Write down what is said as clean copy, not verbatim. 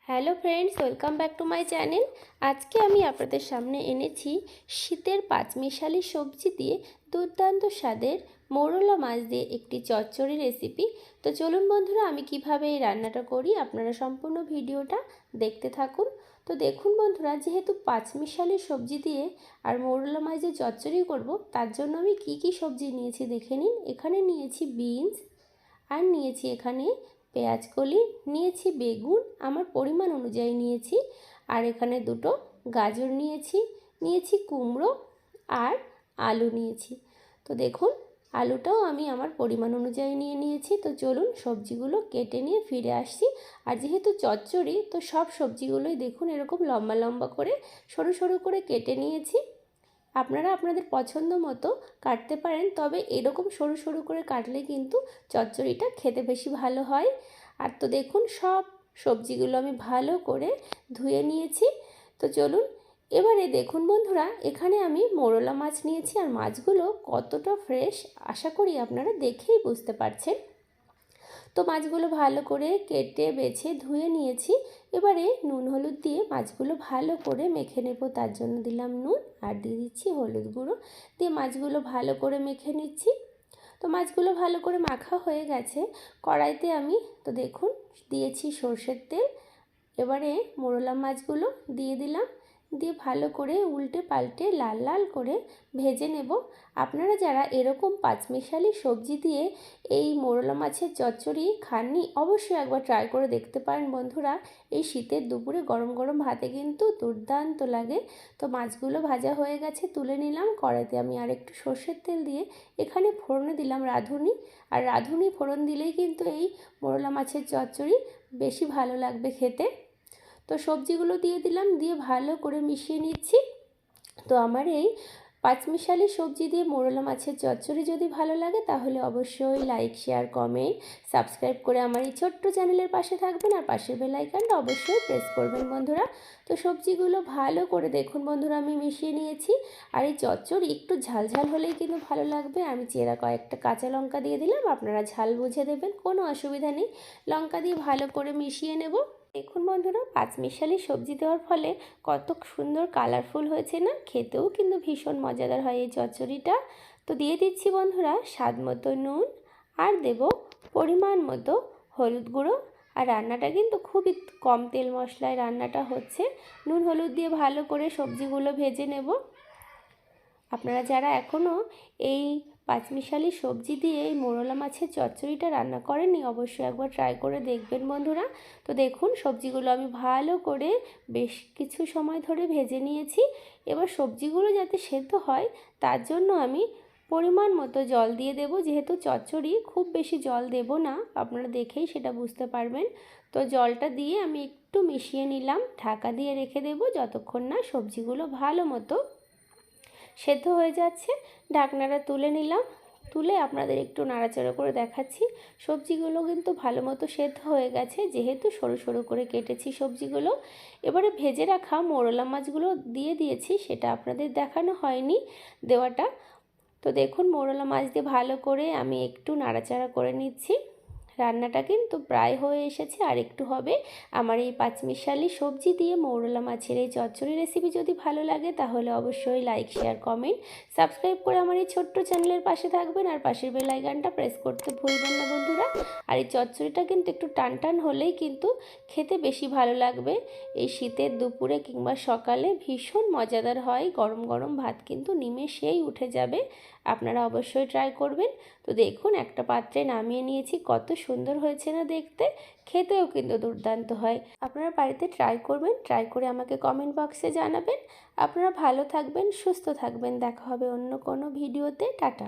Hello friends, welcome back to my channel. আজকে আমি আপনাদের সামনে এনেছি শীতের পাঁচমিশালি সবজি দিয়ে দুর্দান্ত স্বাদের মোরলা মাছ দিয়ে একটি চচ্চড়ি রেসিপি। তো চলুন বন্ধুরা, আমি কিভাবে এই রান্নাটা করি আপনারা সম্পূর্ণ ভিডিওটা দেখতে থাকুন। তো দেখুন বন্ধুরা, যেহেতু পাঁচমিশালি সবজি দিয়ে আর মোরলা মাছ দিয়ে চচ্চড়ি করব, তার জন্য আমি কি কি সবজি নিয়েছি দেখে নিন। এখানে নিয়েছি বিনস, আর নিয়েছি এখানে পেঁয়াজ কলি, নিয়েছি বেগুন আমার পরিমাণ অনুযায়ী নিয়েছি, আর এখানে দুটো গাজর নিয়েছি কুমড়ো, আর আলু নিয়েছি। তো দেখুন, আলুটাও আমি আমার পরিমাণ অনুযায়ী নিয়েছি। তো চলুন সবজিগুলো কেটে নিয়ে ফিরে আসছি। আর যেহেতু চচ্চড়ি, তো সব সবজিগুলোই দেখুন এরকম লম্বা লম্বা করে সরু সরু করে কেটে নিয়েছি। আপনারা আপনাদের পছন্দ মতো কাটতে পারেন, তবে এরকম সরু সরু করে কাটলে কিন্তু চচ্চড়িটা খেতে বেশি ভালো হয়। আর তো দেখুন সব সবজিগুলো আমি ভালো করে ধুয়ে নিয়েছি। তো চলুন এবারে দেখুন বন্ধুরা, এখানে আমি মোরলা মাছ নিয়েছি, আর মাছগুলো কতটা ফ্রেশ আশা করি আপনারা দেখেই বুঝতে পারছেন। তো মাছগুলো ভালো করে কেটে বেছে ধুয়ে নিয়েছি। এবারে নুন হলুদ দিয়ে মাছগুলো ভালো করে মেখে নেব। তার জন্য দিলাম নুন, আর দিয়ে দিচ্ছি হলুদ গুঁড়ো, দিয়ে মাছগুলো ভালো করে মেখে নিচ্ছি। তো মাছগুলো ভালো করে মাখা হয়ে গেছে। কড়াইতে আমি তো দেখুন দিয়েছি সর্ষের তেল। এবারে মোরলা মাছগুলো দিয়ে দিলাম, দিয়ে ভালো করে উল্টে পাল্টে লাল লাল করে ভেজে নেব। আপনারা যারা এরকম পাঁচমিশালি সবজি দিয়ে এই মোরলা মাছের চচ্চড়ি খাননি, অবশ্যই একবার ট্রাই করে দেখতে পারেন বন্ধুরা। এই শীতের দুপুরে গরম গরম ভাতে কিন্তু দুর্দান্ত লাগে। তো মাছগুলো ভাজা হয়ে গেছে, তুলে নিলাম। কড়াইতে আমি আর একটু সর্ষের তেল দিয়ে এখানে ফোড়নে দিলাম রাঁধুনি। আর রাঁধুনি ফোড়ন দিলেই কিন্তু এই মোরলা মাছের চচ্চড়ি বেশি ভালো লাগবে খেতে। তো সবজিগুলো দিয়ে দিলাম, দিয়ে ভালো করে মিশিয়ে নিচ্ছি। তো আমার এই পাঁচমিশালি সবজি দিয়ে মোরলা মাছের চচ্চড়ি যদি ভালো লাগে, তাহলে অবশ্যই লাইক, শেয়ার, কমেন্ট, সাবস্ক্রাইব করে আমার এই ছোট্ট চ্যানেলের পাশে থাকবেন, আর পাশের বেল আইকনটা অবশ্যই প্রেস করবেন বন্ধুরা। তো সবজিগুলো ভালো করে দেখুন বন্ধুরা আমি মিশিয়ে নিয়েছি। আর এই চচ্চড়ি একটু ঝাল ঝাল হলেই কিন্তু ভালো লাগবে। আমি চেরা কয়েকটা কাঁচা লঙ্কা দিয়ে দিলাম, আপনারা ঝাল বুঝে দেবেন, কোনো অসুবিধা নেই। লঙ্কা দিয়ে ভালো করে মিশিয়ে নেব। দেখুন বন্ধুরা, পাঁচমিশালি সবজি দেওয়ার ফলে কত সুন্দর কালারফুল হয়েছে না, খেতেও কিন্তু ভীষণ মজাদার হয় এই চচ্চড়িটা। তো দিয়ে দিচ্ছি বন্ধুরা স্বাদ মতো নুন, আর দেব পরিমাণ মতো হলুদ গুঁড়ো। আর রান্নাটা কিন্তু খুবই কম তেল মশলায় রান্নাটা হচ্ছে। নুন হলুদ দিয়ে ভালো করে সবজিগুলো ভেজে নেব। আপনারা যারা এখনও এই পাঁচমিশালি সবজি দিয়ে এই মোরলা মাছের চচ্চড়িটা রান্না করেননি, অবশ্যই একবার ট্রাই করে দেখবেন বন্ধুরা। তো দেখুন সবজিগুলো আমি ভালো করে বেশ কিছু সময় ধরে ভেজে নিয়েছি। এবার সবজিগুলো যাতে সেদ্ধ হয়, তার জন্য আমি পরিমাণ মতো জল দিয়ে দেব। যেহেতু চচ্চড়ি খুব বেশি জল দেব না, আপনারা দেখেই সেটা বুঝতে পারবেন। তো জলটা দিয়ে আমি একটু মিশিয়ে নিলাম, ঢাকা দিয়ে রেখে দেব যতক্ষণ না সবজিগুলো ভালো মতো সেদ্ধ হয়ে যাচ্ছে। ঢাকনাটা তুলে নিলাম, তুলে আপনাদের একটু নাড়াচাড়া করে দেখাচ্ছি। সবজিগুলো কিন্তু ভালো মতো সেদ্ধ হয়ে গেছে, যেহেতু সরু সরু করে কেটেছি সবজিগুলো। এবারে ভেজে রাখা মোরলা মাছগুলো দিয়ে দিয়েছি, সেটা আপনাদের দেখানো হয়নি দেওয়াটা। তো দেখুন মোরলা মাছ দিয়ে ভালো করে আমি একটু নাড়াচাড়া করে নিচ্ছি। রান্নাটা কিন্তু প্রায় হয়ে এসেছে, আর একটু হবে। আমার এই পাঁচমিশালি সবজি দিয়ে মৌরলা মাছের এই চচ্চড়ি রেসিপি যদি ভালো লাগে, তাহলে অবশ্যই লাইক, শেয়ার, কমেন্ট, সাবস্ক্রাইব করে আমার এই ছোট্ট চ্যানেলের পাশে থাকবেন, আর পাশের বেল আইকনটা প্রেস করতে ভুলবেন না বন্ধুরা। আর এই চচ্চড়িটা কিন্তু একটু টান টান হলেই কিন্তু খেতে বেশি ভালো লাগবে। এই শীতের দুপুরে কিংবা সকালে ভীষণ মজাদার হয়। গরম গরম ভাত কিন্তু নিমেষেই উঠে যাবে। আপনারা অবশ্যই ট্রাই করবেন। তো দেখুন একটা পাত্রে নামিয়ে নিয়েছি, কত সুন্দর হয়েছে না দেখতে, খেতেও কিন্তু দুর্দান্ত হয়। আপনারা বাড়িতে ট্রাই করবেন, ট্রাই করে আমাকে কমেন্ট বক্সে জানাবেন। আপনারা ভালো থাকবেন, সুস্থ থাকবেন, দেখা হবে অন্য কোনো ভিডিওতে। টাটা।